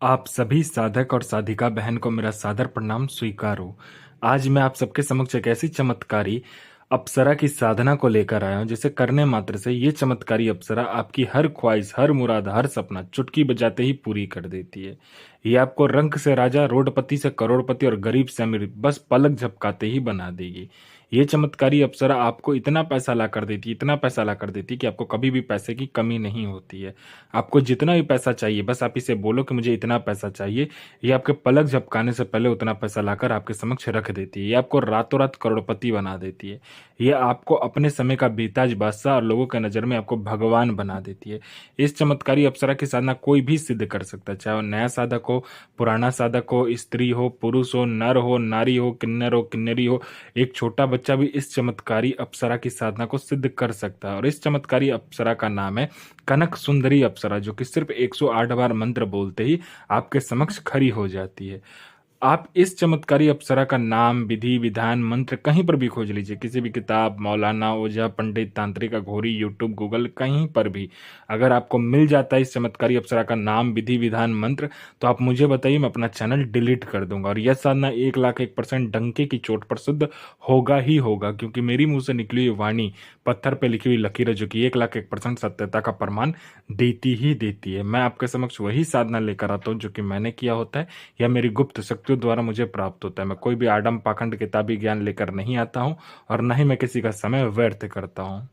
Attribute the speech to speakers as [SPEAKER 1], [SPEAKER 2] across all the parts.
[SPEAKER 1] आप सभी साधक और साधिका बहन को मेरा सादर प्रणाम स्वीकार हो। आज मैं आप सबके समक्ष एक ऐसी चमत्कारी अप्सरा की साधना को लेकर आया हूं जिसे करने मात्र से ये चमत्कारी अप्सरा आपकी हर ख्वाहिश, हर मुराद, हर सपना चुटकी बजाते ही पूरी कर देती है। ये आपको रंक से राजा, रोडपति से करोड़पति और गरीब से अमीर बस पलक झपकाते ही बना देगी। ये चमत्कारी अप्सरा आपको इतना पैसा ला कर देती, इतना पैसा ला कर देती कि आपको कभी भी पैसे की कमी नहीं होती है। आपको जितना भी पैसा चाहिए बस आप इसे बोलो कि मुझे इतना पैसा चाहिए, ये आपके पलक झपकाने से पहले उतना पैसा लाकर आपके समक्ष रख देती है। ये आपको रातों रात करोड़पति बना देती है। ये आपको अपने समय का बेताज बादशाह और लोगों की नज़र में आपको भगवान बना देती है। इस चमत्कारी अप्सरा की साधना कोई भी सिद्ध कर सकता है, चाहे वो नया साधक हो, पुराना साधक हो, स्त्री हो, पुरुष हो, नर हो, नारी हो, किन्नर हो, किन्नरी हो। एक छोटा बच्चा भी इस चमत्कारी अप्सरा की साधना को सिद्ध कर सकता है। और इस चमत्कारी अप्सरा का नाम है कनक सुंदरी अप्सरा, जो कि सिर्फ 108 बार मंत्र बोलते ही आपके समक्ष खड़ी हो जाती है। आप इस चमत्कारी अप्सरा का नाम, विधि, विधान, मंत्र कहीं पर भी खोज लीजिए, किसी भी किताब, मौलाना, ओझा, पंडित, तांत्रिक, अघोरी, यूट्यूब, गूगल, कहीं पर भी अगर आपको मिल जाता है इस चमत्कारी अप्सरा का नाम, विधि, विधान, मंत्र, तो आप मुझे बताइए, मैं अपना चैनल डिलीट कर दूंगा। और यह साधना 1,01% डंके की चोट पर शुद्ध होगा ही होगा, क्योंकि मेरी मुंह से निकली हुई वाणी पत्थर पे लिखी हुई लकीर है, जो कि 1,01% सत्यता का प्रमाण देती ही देती है। मैं आपके समक्ष वही साधना लेकर आता हूँ जो कि मैंने किया होता है या मेरी गुप्त शक्तियों द्वारा मुझे प्राप्त होता है। मैं कोई भी आडम पाखंड किताबी ज्ञान लेकर नहीं आता हूँ और न ही मैं किसी का समय व्यर्थ करता हूँ।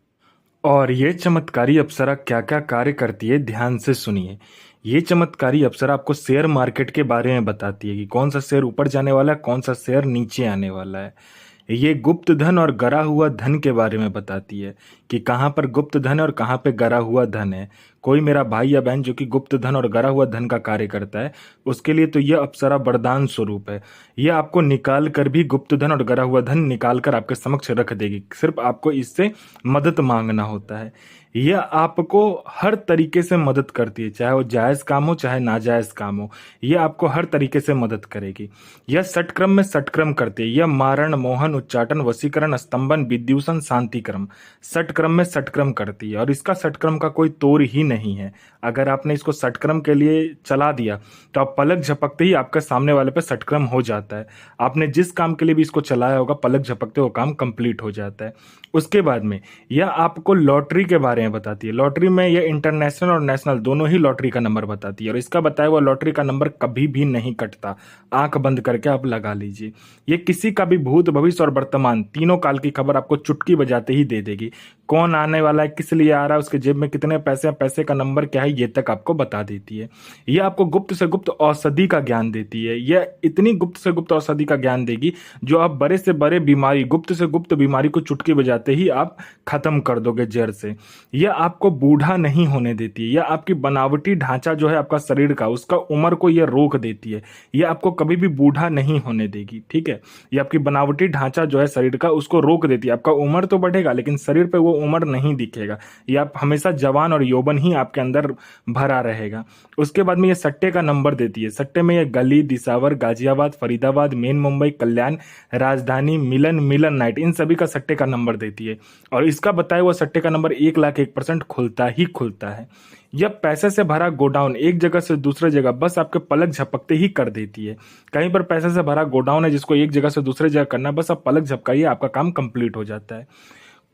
[SPEAKER 1] और ये चमत्कारी अप्सरा क्या क्या कार्य करती है, ध्यान से सुनिए। ये चमत्कारी अप्सरा आपको शेयर मार्केट के बारे में बताती है कि कौन सा शेयर ऊपर जाने वाला है, कौन सा शेयर नीचे आने वाला है। ये गुप्त धन और गरा हुआ धन के बारे में बताती है कि कहाँ पर गुप्त धन और कहाँ पे गरा हुआ धन है। कोई मेरा भाई या बहन जो कि गुप्त धन और गरा हुआ धन का कार्य करता है, उसके लिए तो यह अप्सरा वरदान स्वरूप है। यह आपको निकाल कर भी गुप्त धन और गरा हुआ धन निकाल कर आपके समक्ष रख देगी। सिर्फ आपको इससे मदद मांगना होता है। यह आपको हर तरीके से मदद करती है, चाहे वो जायज़ काम हो चाहे नाजायज़ काम हो। यह आपको हर तरीके से मदद करेगी। यह षटक्रम में षटक्रम करती है। यह मारण, मोहन, उच्चाटन, वशीकरण, स्तंभन, विद्यूषण, शांतिक्रम, षटक्रम में षटक्रम करती है। और इसका षटक्रम का कोई तोड़ ही नहीं है। अगर आपने इसको षटक्रम के लिए चला दिया तो आप पलक झपकते ही आपके सामने वाले पे षटक्रम हो जाता है। आपने जिस काम के लिए भी इसको चलाया होगा, पलक झपकते वो काम कंप्लीट हो जाता है। उसके बाद में यह आपको लॉटरी के बारे में बताती है। लॉटरी में यह इंटरनेशनल और नेशनल दोनों ही लॉटरी का नंबर बताती है। और इसका बताया हुआ लॉटरी का नंबर कभी भी नहीं कटता। आंख बंद करके आप लगा लीजिए। ये किसी का भी भूत, भविष्य और वर्तमान तीनों काल की खबर आपको चुटकी बजाते ही दे देगी। कौन आने वाला है, किस लिए आ रहा है, उसके जेब में कितने पैसे हैं, पैसे का नंबर क्या है, ये तक आपको बता देती है। यह आपको गुप्त से गुप्त औषधि का ज्ञान देती है। यह इतनी गुप्त से गुप्त औषधि का ज्ञान देगी जो आप बड़े से बड़े बीमारी, गुप्त से गुप्त बीमारी को चुटकी बजाते ही आप खत्म कर दोगे जड़ से। यह आपको बूढ़ा नहीं होने देती है। यह आपकी बनावटी ढांचा जो है आपका शरीर का, उसका उम्र को यह रोक देती है। यह आपको कभी भी बूढ़ा नहीं होने देगी। ठीक है, यह आपकी बनावटी ढांचा जो है शरीर का, उसको रोक देती है। आपका उम्र तो बढ़ेगा लेकिन शरीर पे वो उम्र नहीं दिखेगा। यह आप हमेशा जवान और यौवन ही आपके अंदर भरा रहेगा। उसके बाद में ये सट्टे का नंबर देती है। सट्टे में ये गली, दिसावर, गाजियाबाद, फरीदाबाद, मेन मुंबई, कल्याण, राजधानी, मिलन, मिलन नाइट, इन सभी का सट्टे का नंबर देती है। और इसका बताया हुआ सट्टे का नंबर 1,01% खुलता ही खुलता है। यह पैसे से भरा गोडाउन एक जगह से दूसरे जगह बस आपके पलक झपकते ही कर देती है। कहीं पर पैसे से भरा गोडाउन है जिसको एक जगह से दूसरे जगह करना है, बस आप पलक झपकाइए, आपका काम कंप्लीट हो जाता है।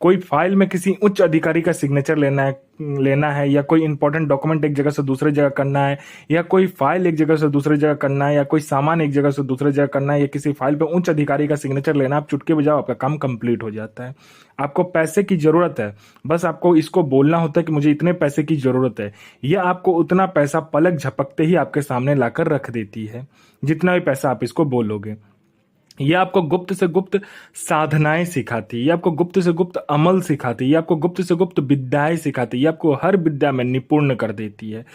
[SPEAKER 1] कोई फाइल में किसी उच्च अधिकारी का सिग्नेचर लेना है या कोई इंपॉर्टेंट डॉक्यूमेंट एक जगह से दूसरे जगह करना है, या कोई फाइल एक जगह से दूसरे जगह करना है, या कोई सामान एक जगह से दूसरे जगह करना है, या किसी फाइल पे उच्च अधिकारी का सिग्नेचर लेना, आप चुटकी बजाओ, आपका काम कंप्लीट हो जाता है। आपको पैसे की जरूरत है, बस आपको इसको बोलना होता है कि मुझे इतने पैसे की जरूरत है। यह आपको उतना पैसा पलक झपकते ही आपके सामने लाकर रख देती है, जितना भी पैसा आप इसको बोलोगे। ये आपको गुप्त से गुप्त साधनाएं सिखाती है। ये आपको गुप्त से गुप्त अमल सिखाती है। ये आपको गुप्त से गुप्त विद्याएं सिखाती है। ये आपको हर विद्या में निपुण कर देती है।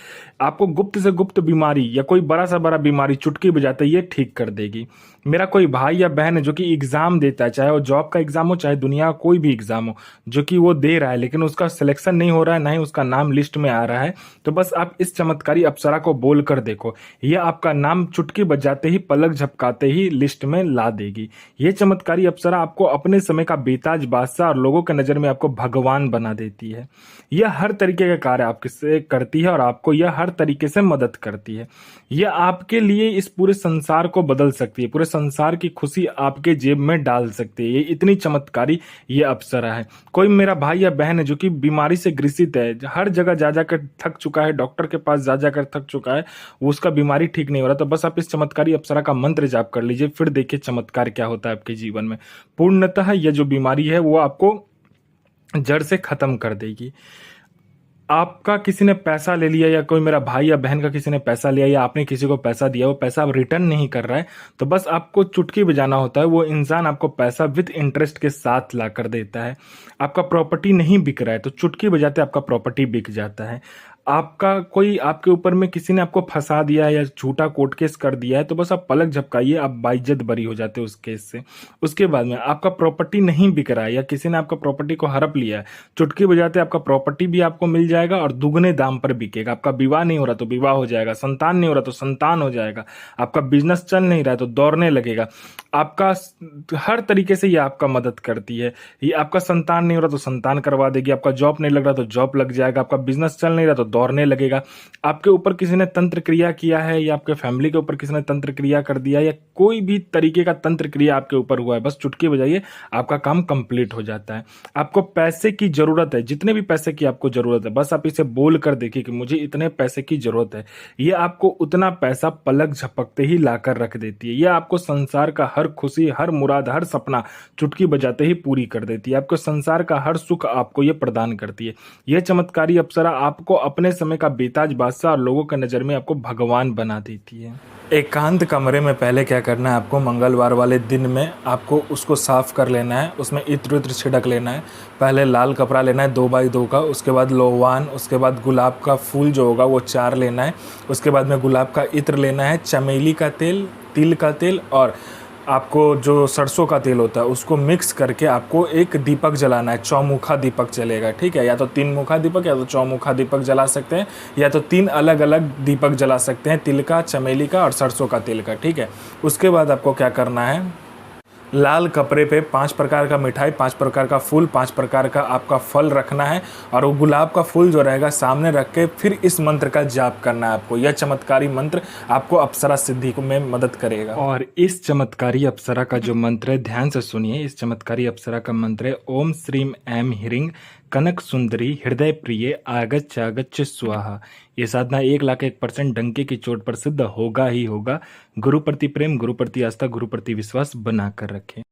[SPEAKER 1] आपको गुप्त से गुप्त बीमारी या कोई बड़ा सा बड़ा बीमारी चुटकी बजाते ये ठीक कर देगी। मेरा कोई भाई या बहन है जो कि एग्जाम देता है, चाहे वो जॉब का एग्जाम हो चाहे दुनिया का कोई भी एग्जाम हो, जो कि वो दे रहा है लेकिन उसका सिलेक्शन नहीं हो रहा है, ना ही उसका नाम लिस्ट में आ रहा है, तो बस आप इस चमत्कारी अप्सरा को बोल कर देखो, यह आपका नाम चुटकी बजाते ही, पलक झपकाते ही लिस्ट में ला देगी। ये चमत्कारी अप्सरा आपको अपने समय का बेताज बादशाह और लोगों के नज़र में आपको भगवान बना देती है। यह हर तरीके का कार्य आपसे करती है और आपको यह हर तरीके से मदद करती है। यह आपके लिए इस पूरे संसार को बदल सकती है, पूरे संसार की खुशी आपके जेब में डाल सकती है। ये इतनी चमत्कारी ये अप्सरा है। कोई मेरा भाई या बहन है जो कि बीमारी से ग्रसित है, हर जगह जा जाकर थक चुका है, डॉक्टर के पास जा जाकर थक चुका है, वो उसका बीमारी ठीक नहीं हो रहा, तो बस आप इस चमत्कारी अप्सरा का मंत्र जाप कर लीजिए, फिर देखिए चमत्कार क्या होता है आपके जीवन में। पूर्णतः यह जो बीमारी है वो आपको जड़ से खत्म कर देगी। आपका किसी ने पैसा ले लिया या कोई मेरा भाई या बहन का किसी ने पैसा लिया या आपने किसी को पैसा दिया, वो पैसा अब रिटर्न नहीं कर रहा है, तो बस आपको चुटकी बजाना होता है, वो इंसान आपको पैसा विद इंटरेस्ट के साथ ला कर देता है। आपका प्रॉपर्टी नहीं बिक रहा है तो चुटकी बजाते आपका प्रॉपर्टी बिक जाता है। आपका कोई आपके ऊपर में किसी ने आपको फंसा दिया है या झूठा कोर्ट केस कर दिया है, तो बस आप पलक झपकाइए, आप बाइज्जत बरी हो जाते हो उस केस से। उसके बाद में आपका प्रॉपर्टी नहीं बिक रहा है या किसी ने आपका प्रॉपर्टी को हड़प लिया है, चुटकी बजाते आपका प्रॉपर्टी भी आपको मिल जाएगा और दुगने दाम पर बिकेगा। आपका विवाह नहीं हो रहा तो विवाह हो जाएगा, संतान नहीं हो रहा तो संतान हो जाएगा, आपका बिजनेस चल नहीं रहा है तो दौड़ने लगेगा। आपका हर तरीके से ये आपका मदद करती है। ये आपका संतान नहीं हो रहा तो संतान करवा देगी, आपका जॉब नहीं लग रहा तो जॉब लग जाएगा, आपका बिजनेस चल नहीं रहा तो दौड़ने लगेगा। आपके ऊपर किसी ने तंत्र क्रिया किया है या आपके फैमिली के ऊपर किसी ने तंत्र क्रिया कर दिया या कोई भी तरीके का तंत्र क्रिया आपके ऊपर हुआ है, बस चुटकी बजाइए, आपका काम कंप्लीट हो जाता है। आपको पैसे की जरूरत है, जितने भी पैसे की आपको जरूरत है, बस आप इसे बोल कर देखिए कि मुझे इतने पैसे की जरूरत है, ये आपको उतना पैसा पलक झपकते ही लाकर रख देती है। ये आपको संसार का हर खुशी, हर मुराद, हर सपना चुटकी बजाते ही पूरी कर देती है। आपको संसार का हर सुख आपको ये प्रदान करती है। यह चमत्कारी अप्सरा आपको अपने समय का बेताज बादशाह और लोगों की नज़र में आपको भगवान बना देती है। एकांत कमरे में पहले क्या करना है, आपको मंगलवार वाले दिन में आपको उसको साफ कर लेना है, उसमें इत्र उत्र छिड़क लेना है। पहले लाल कपड़ा लेना है 2x2 का, उसके बाद लोवान, उसके बाद गुलाब का फूल जो होगा वो 4 लेना है, उसके बाद में गुलाब का इत्र लेना है, चमेली का तेल, तिल का तेल और आपको जो सरसों का तेल होता है उसको मिक्स करके आपको एक दीपक जलाना है। चौमुखा दीपक जलेगा, ठीक है, या तो 3 मुखा दीपक या तो चौमुखा दीपक जला सकते हैं, या तो 3 अलग अलग दीपक जला सकते हैं, तिल का, चमेली का और सरसों का तेल का, ठीक है। उसके बाद आपको क्या करना है, लाल कपड़े पे 5 प्रकार का मिठाई, 5 प्रकार का फूल, 5 प्रकार का आपका फल रखना है और वो गुलाब का फूल जो रहेगा सामने रख के फिर इस मंत्र का जाप करना है आपको। यह चमत्कारी मंत्र आपको अप्सरा सिद्धि में मदद करेगा। और इस चमत्कारी अप्सरा का जो मंत्र है, ध्यान से सुनिए, इस चमत्कारी अप्सरा का मंत्र है ओम श्रीम ऐम ह्रीं कनक सुंदरी हृदय प्रिय आगच्छ आगच्छ स्वाहा। ये साधना 1,01% डंके की चोट पर सिद्ध होगा ही होगा। गुरु प्रति प्रेम, गुरु प्रति आस्था, गुरु प्रति विश्वास बना कर रखें।